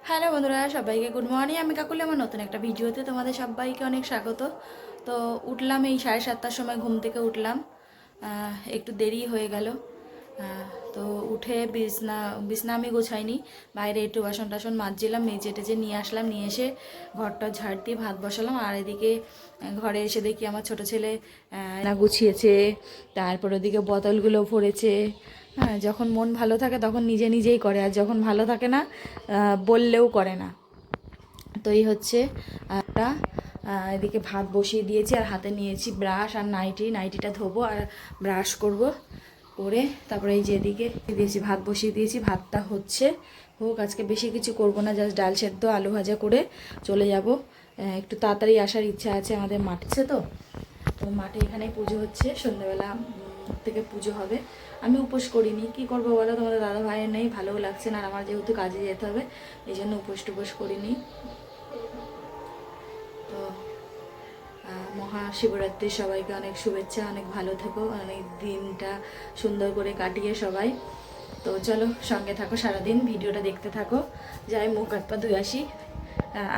Hello বন্ধুরা, সবাইকে good morning. আমি কাকুলি, আমার নতুন একটা ভিডিওতে তোমাদের সবাইকে অনেক স্বাগত। তো উঠলাম এই 7:30টার সময়, ঘুম থেকে উঠলাম। একটু দেরি হয়ে গেল। তো উঠে বিছনা বিছনা আমি গোছাইনি, বাইরে একটু বাসন টাসন মাজছিলাম, মেজে টেজে নিয়ে আসলাম। নিয়ে এসে ঘরটা ঝাড় দিয়ে ভাত বসালাম। আর এদিকে ঘরে এসে দেখি আমার ছোট ছেলে না গুছিয়েছে, তারপর ওদিকে বোতলগুলো ভরেছে। হ্যাঁ, যখন মন ভালো থাকে তখন নিজে নিজেই করে, আর যখন ভালো থাকে না বললেও করে না। তো এই হচ্ছে একটা এদিকে ভাত বসিয়ে দিয়েছি, আর হাতে নিয়েছি ব্রাশ আর নাইটিটা ধোবো আর ব্রাশ করব, করে তারপরে এই যে এদিকে দিয়েছি, ভাত বসিয়ে দিয়েছি। ভাতটা হচ্ছে হোক, আজকে বেশি কিছু করব না, জাস্ট ডাল সেদ্ধ আলু ভাজা করে চলে যাব। একটু তাড়াতাড়ি আসার ইচ্ছা আছে, আমাদের মাঠছে তো মাঠে এখানেই পুজো হচ্ছে, সন্ধ্যাবেলা থেকে পুজো হবে। আমি উপোস করিনি, কি করবো বলো, তোমাদের দাদা ভাইয়ের নেই, ভালোও লাগছে না, আর আমার যেহেতু কাজে যেতে হবে এই জন্য উপোস টুপোস করিনি। তো মহাশিবরাত্রির সবাইকে অনেক শুভেচ্ছা, অনেক ভালো থেকো, অনেক দিনটা সুন্দর করে কাটিয়ে সবাই। তো চলো সঙ্গে থাকো, সারাদিন ভিডিওটা দেখতে থাকো। যাই মুখ হাত পা ধুয়ে আসি,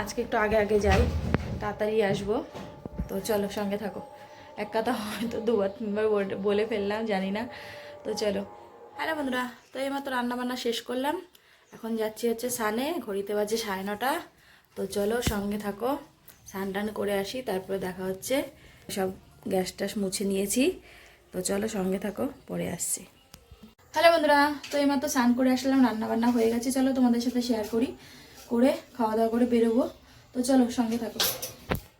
আজকে একটু আগে আগে যাই, তাড়াতাড়ি আসবো। তো চলো সঙ্গে থাকো। এক কথা হয়তো দুবার তিনবার বলে ফেললাম, জানি না। তো চলো। হ্যালো বন্ধুরা, তো এইমাত্র রান্নাবান্না শেষ করলাম, এখন যাচ্ছি হচ্ছে স্নানে। ঘড়িতে বাজে 9:30। তো চলো সঙ্গে থাকো, স্নান টান করে আসি, তারপরে দেখা হচ্ছে। সব গ্যাস ট্যাস মুছে নিয়েছি, তো চলো সঙ্গে থাকো, পরে আসছি। হ্যালো বন্ধুরা, তো এইমাত্র স্নান করে আসলাম, রান্নাবান্না হয়ে গেছে। চলো তোমাদের সাথে শেয়ার করি, করে খাওয়া দাওয়া করে বেরোবো। তো চলো সঙ্গে থাকো।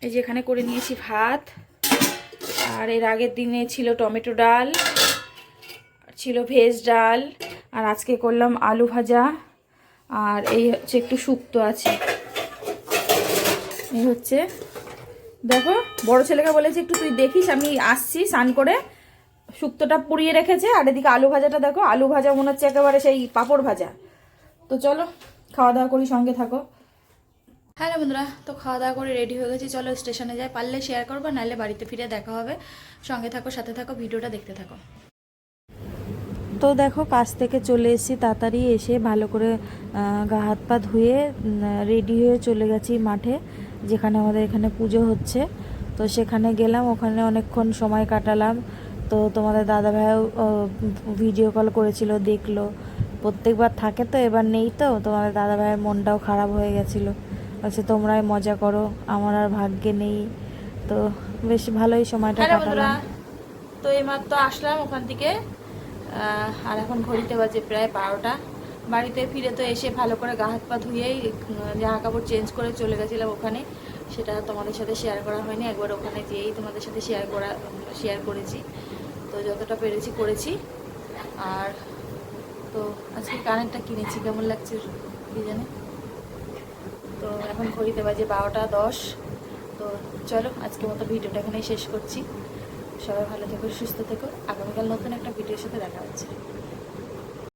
এই যে এখানে করে নিয়েছি ভাত, আর এর আগের দিনে ছিল টমেটো ডাল, ছিল ভেজ ডাল, আর আজকে করলাম আলু ভাজা, আর এই হচ্ছে একটু শুক্তো আছে। এই হচ্ছে, দেখো বড় ছেলেকে বলেছি একটু তুই দেখিস, আমি আসছি স্নান করে। শুক্তোটা পুড়িয়ে রেখেছে, আর এদিকে আলু ভাজাটা দেখো, আলু ভাজা মনে হচ্ছে একেবারে সেই পাঁপড় ভাজা। তো চলো খাওয়া দাওয়া করি, সঙ্গে থাকো। হ্যালো বন্ধুরা, তো খাওয়া দাওয়া করে রেডি হয়ে গেছি, চলো স্টেশনে যাই। পারলে শেয়ার করবো, নাহলে বাড়িতে ফিরে দেখা হবে। সঙ্গে থাকো, সাথে থাকো, ভিডিওটা দেখতে থাকো। তো দেখো কাজ থেকে চলে এসেছি, তাড়াতাড়ি এসে ভালো করে গা হাত পা ধুয়ে রেডি হয়ে চলে গেছি মাঠে, যেখানে আমাদের এখানে পুজো হচ্ছে। তো সেখানে গেলাম, ওখানে অনেকক্ষণ সময় কাটালাম। তো তোমাদের দাদাভাইও ভিডিও কল করেছিল, দেখলো। প্রত্যেকবার থাকে তো, এবার নেই, তো তোমাদের দাদাভাইয়ের মনটাও খারাপ হয়ে গেছিলো, বলছে তোমরাই মজা করো, আমার আর ভাগ্যে নেই। তো বেশ ভালোই সময়টা কাটালাম। তো এইমাত্র আসলাম ওখান থেকে, আর এখন ঘড়িতে বাজে প্রায় 12টা। বাড়িতে ফিরে তো এসে ভালো করে গা হাত পা ধুয়েই জামা কাপড় চেঞ্জ করে চলে গেছিলাম ওখানে। সেটা তোমাদের সাথে শেয়ার করা হয়নি, একবার ওখানে যেয়েই তোমাদের সাথে শেয়ার করেছি। তো যতটা পেরেছি করেছি। আর তো আজকে কানেরটা কিনেছি, কেমন লাগছে কি জানে। তো এখন ঘড়িতে বাজে 12টা 10। তো চলো আজকের মতো ভিডিওটা এখানেই শেষ করছি। সবাই ভালো থেকো, সুস্থ থেকো। আগামীকাল নতুন একটা ভিডিওর সাথে দেখা হচ্ছে।